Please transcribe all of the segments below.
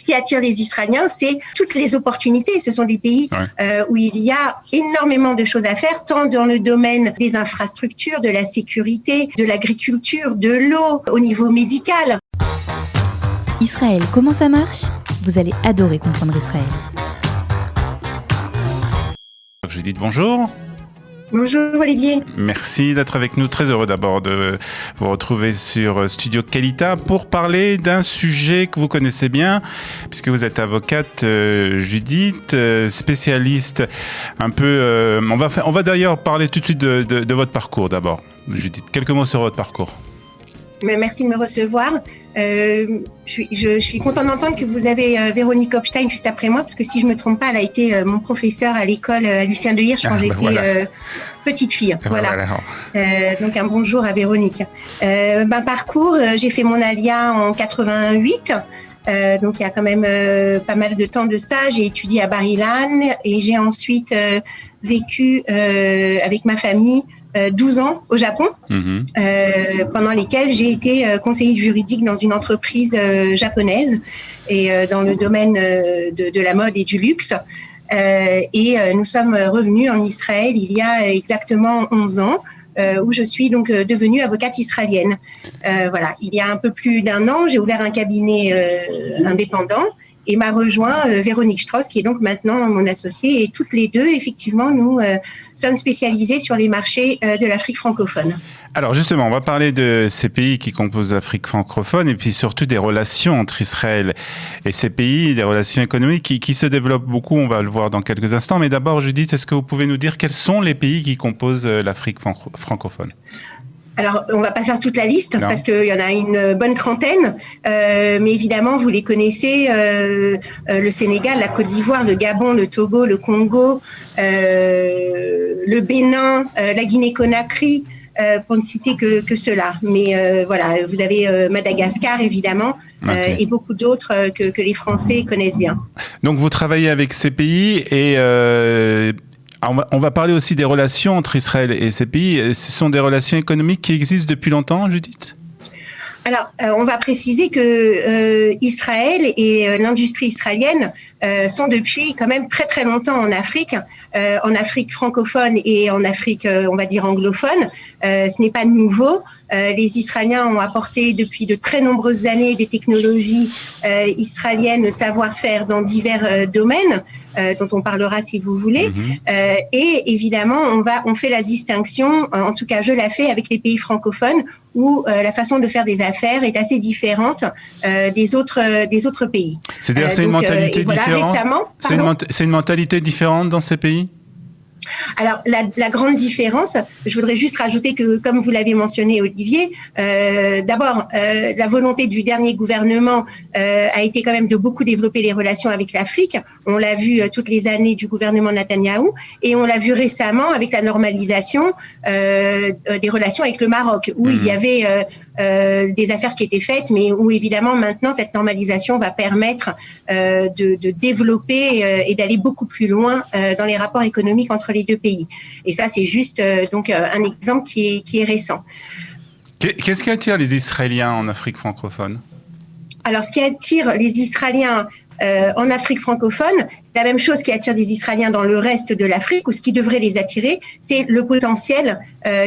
qui attire les Israéliens, c'est toutes les opportunités. Ce sont des pays où il y a énormément de choses à faire, tant dans le domaine des infrastructures, de la sécurité, de l'agriculture, de l'eau, au niveau médical. Israël, comment ça marche ? Vous allez adorer comprendre Israël. Judith, bonjour. Bonjour Olivier. Merci d'être avec nous. Très heureux d'abord de vous retrouver sur Studio Qualita pour parler d'un sujet que vous connaissez bien, puisque vous êtes avocate, Judith, spécialiste un peu... on va d'ailleurs parler tout de suite de votre parcours d'abord. Judith, quelques mots sur votre parcours. Merci de me recevoir. Je suis contente d'entendre que vous avez Véronique Hopstein juste après moi, parce que si je ne me trompe pas, elle a été mon professeur à l'école à Lucien de Hirsch quand j'étais petite fille. Donc un bonjour à Véronique. Parcours, j'ai fait mon alia en 88. Donc il y a quand même pas mal de temps de ça. J'ai étudié à Bar-Ilan et j'ai ensuite vécu avec ma famille 12 ans au Japon, pendant lesquels j'ai été conseillère juridique dans une entreprise japonaise et dans le domaine de la mode et du luxe. Et nous sommes revenus en Israël il y a exactement 11 ans, où je suis donc devenue avocate israélienne. Il y a un peu plus d'un an, j'ai ouvert un cabinet indépendant et m'a rejoint Véronique Strauss, qui est donc maintenant mon associée. Et toutes les deux, effectivement, nous sommes spécialisés sur les marchés de l'Afrique francophone. Alors justement, on va parler de ces pays qui composent l'Afrique francophone et puis surtout des relations entre Israël et ces pays, des relations économiques qui se développent beaucoup, on va le voir dans quelques instants. Mais d'abord, Judith, est-ce que vous pouvez nous dire quels sont les pays qui composent l'Afrique francophone ? Alors, on va pas faire toute la liste parce qu'il y en a une bonne trentaine, mais évidemment, vous les connaissez, le Sénégal, la Côte d'Ivoire, le Gabon, le Togo, le Congo, le Bénin, la Guinée-Conakry, pour ne citer que ceux-là. Mais vous avez Madagascar, évidemment, et beaucoup d'autres que les Français connaissent bien. Donc, vous travaillez avec ces pays et... on va parler aussi des relations entre Israël et ces pays. Ce sont des relations économiques qui existent depuis longtemps, Judith ? Alors, on va préciser que Israël et l'industrie israélienne sont depuis quand même très très longtemps en Afrique francophone et en Afrique, on va dire anglophone. Ce n'est pas nouveau. Les Israéliens ont apporté depuis de très nombreuses années des technologies israéliennes, le savoir-faire dans divers domaines. Dont on parlera si vous voulez. Et évidemment, on fait la distinction, en tout cas je la fais avec les pays francophones, où la façon de faire des affaires est assez différente des autres pays. C'est-à-dire c'est une mentalité différente. C'est une mentalité différente dans ces pays ? Alors, la grande différence, je voudrais juste rajouter que, comme vous l'avez mentionné, Olivier, d'abord, la volonté du dernier gouvernement a été quand même de beaucoup développer les relations avec l'Afrique. On l'a vu toutes les années du gouvernement Netanyahou et on l'a vu récemment avec la normalisation des relations avec le Maroc, où il y avait des affaires qui étaient faites, mais où évidemment maintenant cette normalisation va permettre de développer et d'aller beaucoup plus loin dans les rapports économiques entre les deux pays. Et ça, c'est juste donc un exemple qui est récent. Qu'est-ce qui attire les Israéliens en Afrique francophone ? Alors, ce qui attire les Israéliens en Afrique francophone, la même chose qui attire des Israéliens dans le reste de l'Afrique, ou ce qui devrait les attirer, c'est le potentiel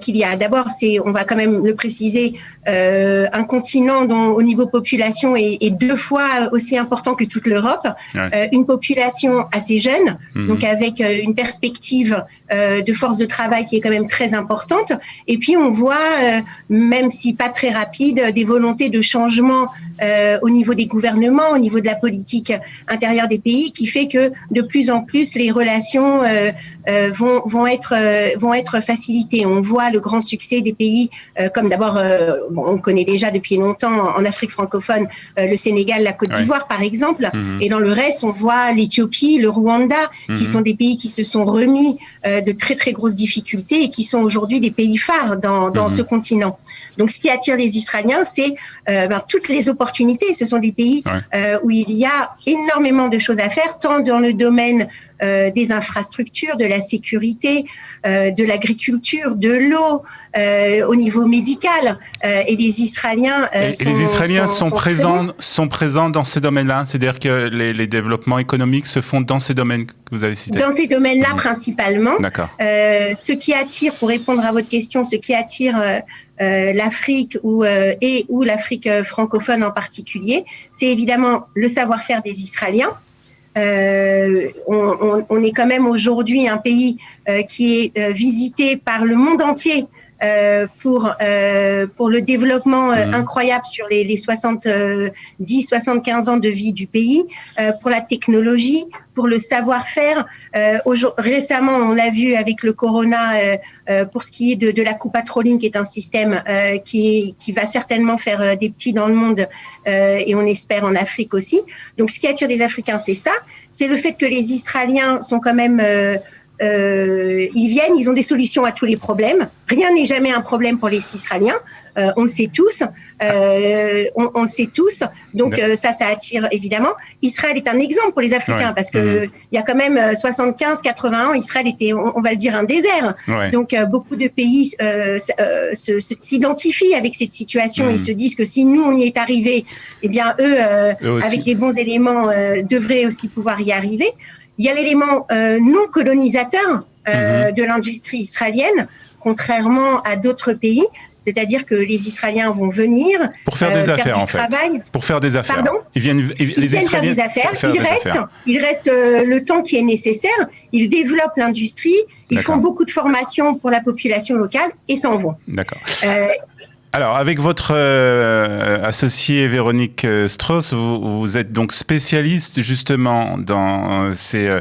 qu'il y a. D'abord, on va quand même le préciser, un continent dont au niveau population est 2 fois aussi important que toute l'Europe, une population assez jeune, donc avec une perspective de force de travail qui est quand même très importante. Et puis on voit, même si pas très rapide, des volontés de changement au niveau des gouvernements, au niveau de la politique intérieure des pays, qui fait que de plus en plus les relations vont être facilitées. On voit le grand succès des pays comme d'abord, on connaît déjà depuis longtemps en Afrique francophone le Sénégal, la Côte d'Ivoire par exemple, et dans le reste on voit l'Éthiopie, le Rwanda, qui sont des pays qui se sont remis de très très grosses difficultés et qui sont aujourd'hui des pays phares dans ce continent. Donc ce qui attire les Israéliens, c'est toutes les opportunités. Ce sont des pays où il y a énormément de choses à faire, tant dans le domaine des infrastructures, de la sécurité, de l'agriculture, de l'eau, au niveau médical. Et les Israéliens les Israéliens sont présents dans ces domaines-là, c'est-à-dire que les développements économiques se font dans ces domaines que vous avez cités. Dans ces domaines-là principalement. D'accord. Ce qui attire, pour répondre à votre question, ce qui attire l'Afrique ou l'Afrique francophone en particulier, c'est évidemment le savoir-faire des Israéliens. On est quand même aujourd'hui un pays qui est visité par le monde entier pour le développement incroyable sur les 70-75 ans de vie du pays, pour la technologie, pour le savoir-faire. Récemment, on l'a vu avec le corona, pour ce qui est de la coupa trolling, qui est un système qui va certainement faire des petits dans le monde, et on espère en Afrique aussi. Donc, ce qui attire les Africains, c'est ça. C'est le fait que les Israéliens sont quand même... ils viennent, ils ont des solutions à tous les problèmes. Rien n'est jamais un problème pour les Israéliens. On le sait tous. On le sait tous. Donc ça attire évidemment. Israël est un exemple pour les Africains, parce que il y a quand même 75-80 ans, Israël était, on va le dire, un désert. Ouais. Donc beaucoup de pays s'identifient avec cette situation. Ils se disent que si nous on y est arrivé, eh bien eux avec les bons éléments devraient aussi pouvoir y arriver. Il y a l'élément non colonisateur de l'industrie israélienne, contrairement à d'autres pays. C'est-à-dire que les Israéliens vont venir pour faire des affaires, en fait. Pour faire des affaires. Pardon ? Ils viennent faire des affaires. Ils restent le temps qui est nécessaire. Ils développent l'industrie. Ils font beaucoup de formations pour la population locale et s'en vont. D'accord. Alors, avec votre associée Véronique Strauss, vous êtes donc spécialiste justement dans ces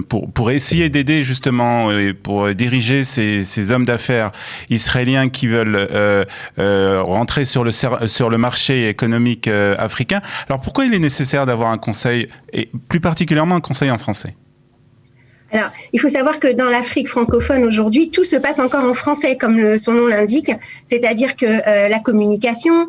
pour essayer d'aider justement et pour diriger ces hommes d'affaires israéliens qui veulent rentrer sur le marché économique africain. Alors, pourquoi il est nécessaire d'avoir un conseil, et plus particulièrement un conseil en français ? Alors, il faut savoir que dans l'Afrique francophone aujourd'hui, tout se passe encore en français, comme son nom l'indique, c'est-à-dire que la communication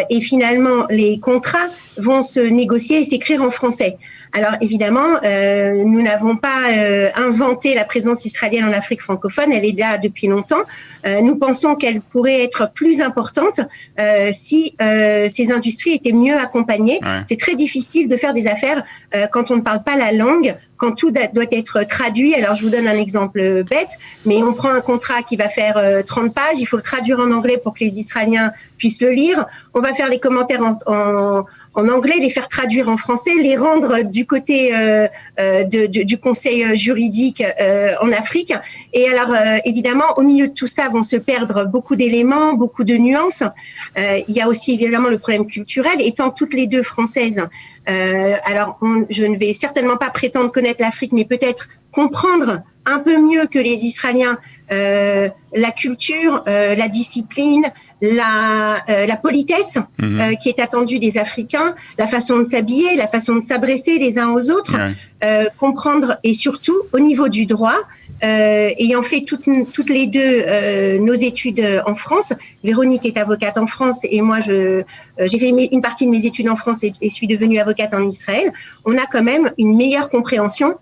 et finalement les contrats vont se négocier et s'écrire en français. Alors évidemment, nous n'avons pas inventé la présence israélienne en Afrique francophone, elle est là depuis longtemps. Nous pensons qu'elle pourrait être plus importante si ces industries étaient mieux accompagnées. Ouais. C'est très difficile de faire des affaires quand on ne parle pas la langue, quand tout doit être traduit. Alors, je vous donne un exemple bête, mais on prend un contrat qui va faire 30 pages, il faut le traduire en anglais pour que les Israéliens puissent le lire. On va faire les commentaires en anglais, les faire traduire en français, les rendre du côté du conseil juridique en Afrique. Et alors, évidemment, au milieu de tout ça vont se perdre beaucoup d'éléments, beaucoup de nuances. Il y a aussi évidemment le problème culturel. Étant toutes les deux françaises, alors je ne vais certainement pas prétendre connaître l'Afrique, mais peut-être comprendre un peu mieux que les Israéliens la culture, la discipline, la politesse qui est attendue des Africains, la façon de s'habiller, la façon de s'adresser les uns aux autres, comprendre, et surtout au niveau du droit, ayant fait toutes les deux nos études en France. Véronique est avocate en France et moi j'ai fait une partie de mes études en France et suis devenue avocate en Israël. On a quand même une meilleure compréhension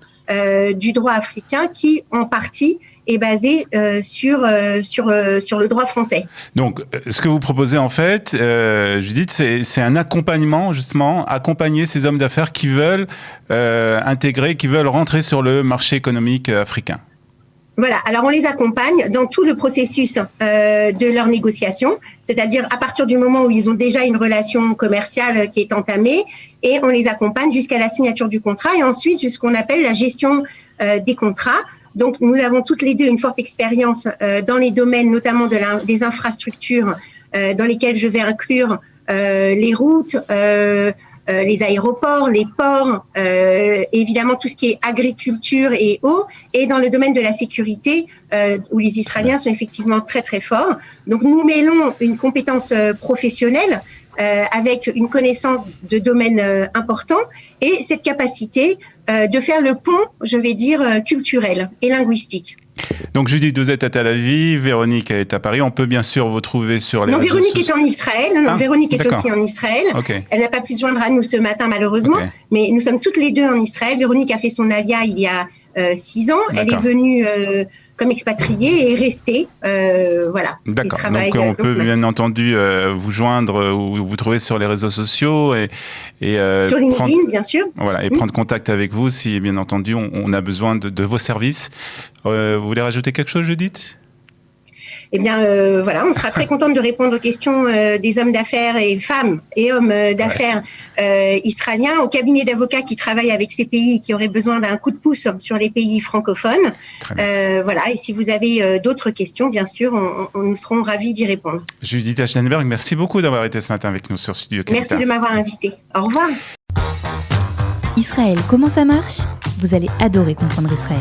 du droit africain qui, en partie, est basé sur le droit français. Donc, ce que vous proposez en fait, Judith, c'est un accompagnement, justement, accompagner ces hommes d'affaires qui veulent intégrer, qui veulent rentrer sur le marché économique africain. Voilà, alors on les accompagne dans tout le processus de leur négociation, c'est-à-dire à partir du moment où ils ont déjà une relation commerciale qui est entamée, et on les accompagne jusqu'à la signature du contrat et ensuite jusqu'à ce qu'on appelle la gestion des contrats. Donc nous avons toutes les deux une forte expérience dans les domaines notamment des infrastructures dans lesquelles je vais inclure les routes, les aéroports, les ports, évidemment tout ce qui est agriculture et eau, et dans le domaine de la sécurité, où les Israéliens sont effectivement très très forts. Donc nous mêlons une compétence professionnelle avec une connaissance de domaines importants et cette capacité de faire le pont, je vais dire, culturel et linguistique. Donc Judith, vous êtes à Tel Aviv, Véronique est à Paris. On peut bien sûr vous trouver sur les Non, réseaux Véronique sociaux. est en Israël. Non, Véronique est d'accord. aussi en Israël. Ok. Elle n'a pas pu se joindre à nous ce matin, malheureusement. Ok. Mais nous sommes toutes les deux en Israël. Véronique a fait son alia il y a 6 ans. Elle est D'accord. venue comme expatriée et est restée. Voilà. D'accord. Et travaille, Donc on peut bien entendu vous joindre ou vous trouver sur les réseaux sociaux et sur LinkedIn, prendre, bien sûr. voilà, et prendre contact avec vous si bien entendu on a besoin de vos services. Vous voulez rajouter quelque chose, Judith ? Eh bien, voilà, on sera très contente de répondre aux questions des hommes d'affaires et femmes et hommes d'affaires israéliens, aux cabinets d'avocats qui travaillent avec ces pays qui auraient besoin d'un coup de pouce sur les pays francophones. Voilà, et si vous avez d'autres questions, bien sûr, nous serons ravis d'y répondre. Judith Aschenberg, merci beaucoup d'avoir été ce matin avec nous sur Studio Kalita. Merci de m'avoir invité. Au revoir. Israël, comment ça marche ? Vous allez adorer comprendre Israël.